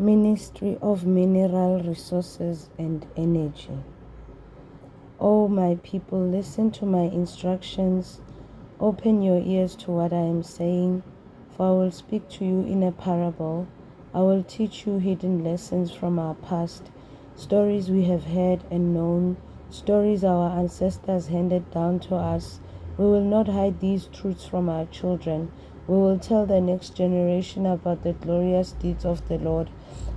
Ministry of Mineral Resources and Energy. O my people, listen to my instructions. Open your ears to what I am saying, for I will speak to you in a parable. I will teach you hidden lessons from our past, stories we have heard and known, stories our ancestors handed down to us. We will not hide these truths from our children. We will tell the next generation about the glorious deeds of the Lord,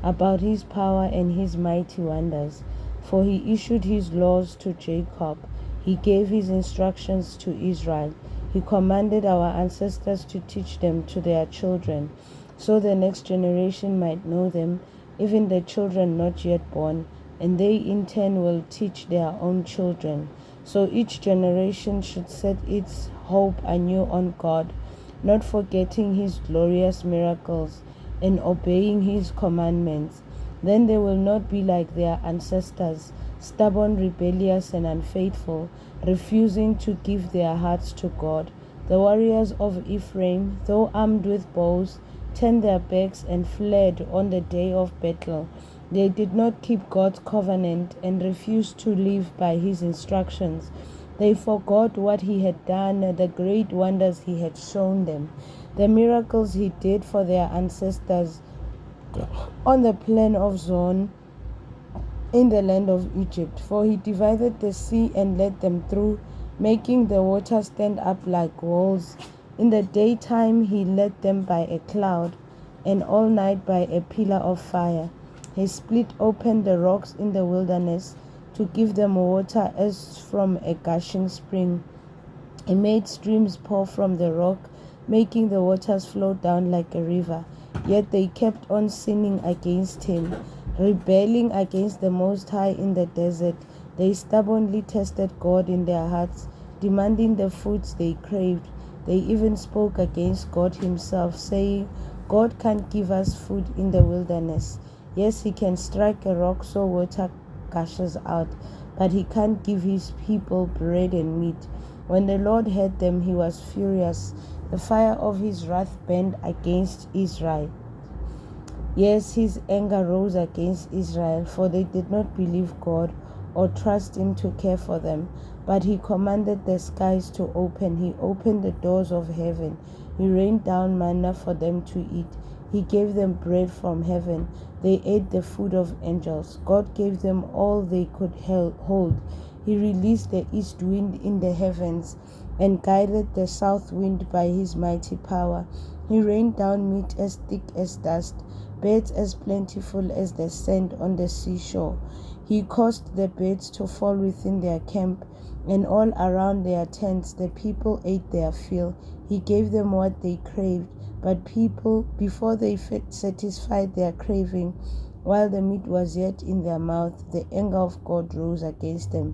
about his power and his mighty wonders. For he issued his laws to Jacob, he gave his instructions to Israel. He commanded our ancestors to teach them to their children, so the next generation might know them, even the children not yet born, and they in turn will teach their own children. So each generation should set its hope anew on God, not forgetting his glorious miracles and obeying his commandments. Then they will not be like their ancestors, stubborn, rebellious, and unfaithful, refusing to give their hearts to God. The warriors of Ephraim, though armed with bows, turned their backs and fled on the day of battle. They did not keep God's covenant and refused to live by his instructions. They forgot what he had done, the great wonders he had shown them, the miracles he did for their ancestors on the plain of Zoan in the land of Egypt. For he divided the sea and led them through, making the water stand up like walls. In the daytime he led them by a cloud, and all night by a pillar of fire. He split open the rocks in the wilderness to give them water as from a gushing spring. He made streams pour from the rock, making the waters flow down like a river. Yet they kept on sinning against him, rebelling against the Most High in the desert. They stubbornly tested God in their hearts, demanding the foods they craved. They even spoke against God himself, saying, God can't give us food in the wilderness. Yes, he can strike a rock so water gushes out, but he can't give his people bread and meat. When the Lord heard them, he was furious. The fire of his wrath burned against Israel. Yes, his anger rose against Israel, for they did not believe God or trust him to care for them. But he commanded the skies to open. He opened the doors of heaven. He rained down manna for them to eat. He gave them bread from heaven. They ate the food of angels. God gave them all they could hold. He released the east wind in the heavens and guided the south wind by his mighty power. He rained down meat as thick as dust, birds as plentiful as the sand on the seashore. He caused the birds to fall within their camp, and all around their tents the people ate their fill. He gave them what they craved, but people, before they satisfied their craving, while the meat was yet in their mouth, the anger of God rose against them.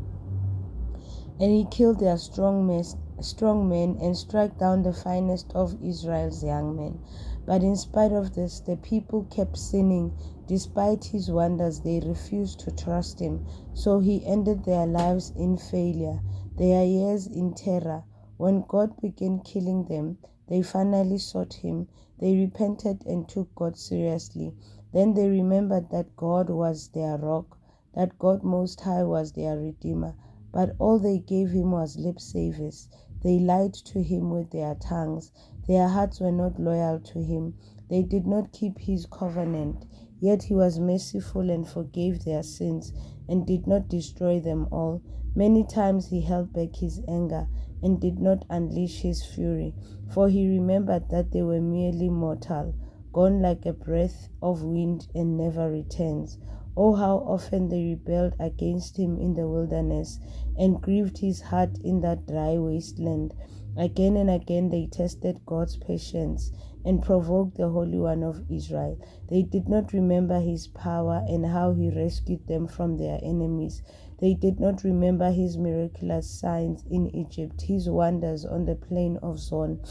And he killed their strong men and struck down the finest of Israel's young men. But in spite of this, the people kept sinning. Despite his wonders, they refused to trust him. So he ended their lives in failure, their years in terror. When God began killing them, they finally sought him. They repented and took God seriously. Then they remembered that God was their rock, that God Most High was their Redeemer. But all they gave him was lip service. They lied to him with their tongues. Their hearts were not loyal to him. They did not keep his covenant. Yet he was merciful and forgave their sins and did not destroy them all. Many times he held back his anger and did not unleash his fury, for he remembered that they were merely mortal, gone like a breath of wind and never returns. Oh, how often they rebelled against him in the wilderness and grieved his heart in that dry wasteland. Again and again they tested God's patience and provoked the Holy One of Israel. They did not remember his power and how he rescued them from their enemies. They did not remember his miraculous signs in Egypt, his wonders on the plain of Zoan.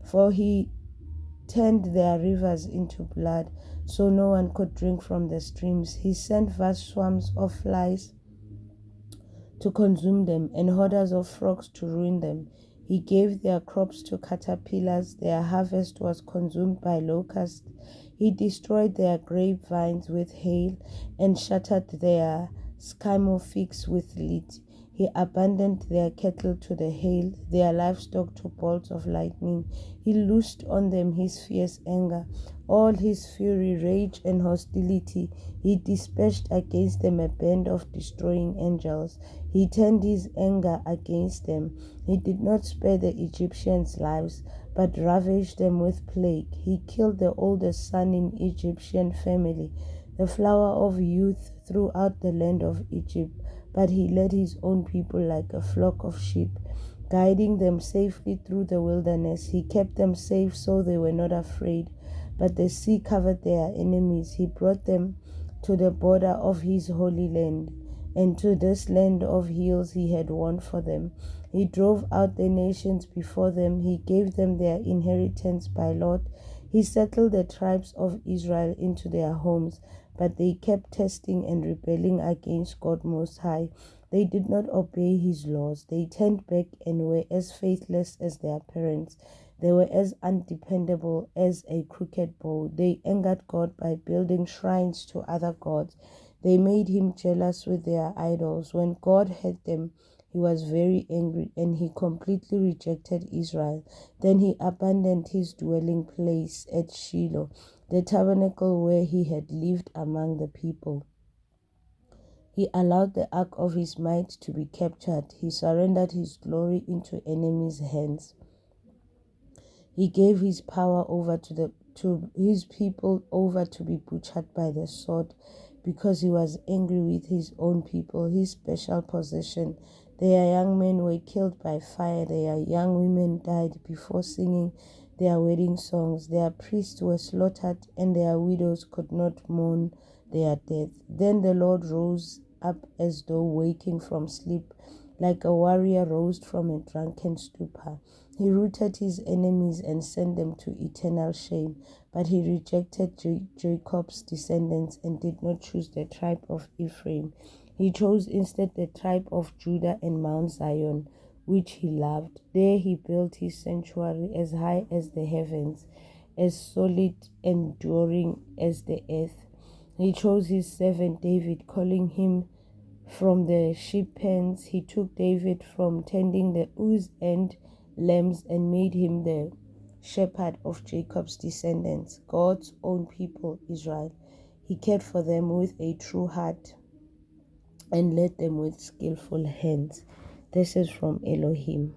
For he turned their rivers into blood, so no one could drink from the streams. He sent vast swarms of flies to consume them, and hordes of frogs to ruin them. He gave their crops to caterpillars, their harvest was consumed by locusts. He destroyed their grapevines with hail and shattered their skimo figs with sleet. He abandoned their cattle to the hail, their livestock to bolts of lightning. He loosed on them his fierce anger, all his fury, rage, and hostility. He dispatched against them a band of destroying angels. He turned his anger against them. He did not spare the Egyptians' lives, but ravaged them with plague. He killed the oldest son in Egyptian family, the flower of youth throughout the land of Egypt. But he led his own people like a flock of sheep, guiding them safely through the wilderness. He kept them safe so they were not afraid. But the sea covered their enemies. He brought them to the border of his holy land, and to this land of hills he had won for them. He drove out the nations before them. He gave them their inheritance by lot. He settled the tribes of Israel into their homes, but they kept testing and rebelling against God Most High. They did not obey his laws. They turned back and were as faithless as their parents. They were as undependable as a crooked bow. They angered God by building shrines to other gods. They made him jealous with their idols. When God heard them, he was very angry, and he completely rejected Israel. Then he abandoned his dwelling place at Shiloh, the tabernacle where he had lived among the people. He allowed the ark of his might to be captured. He surrendered his glory into enemies' hands. He gave his power over to his people over to be butchered by the sword, because he was angry with his own people, his special possession. Their young men were killed by fire. Their young women died before singing their wedding songs. Their priests were slaughtered, and their widows could not mourn their death. Then the Lord rose up as though waking from sleep, like a warrior roused from a drunken stupor. He rooted his enemies and sent them to eternal shame. But he rejected Jacob's descendants and did not choose the tribe of Ephraim. He chose instead the tribe of Judah and Mount Zion, which he loved. There he built his sanctuary as high as the heavens, as solid, enduring as the earth. He chose his servant David, calling him from the sheep pens. He took David from tending the ewes and lambs and made him the shepherd of Jacob's descendants, God's own people, Israel. He cared for them with a true heart and led them with skillful hands. This is from Elohim.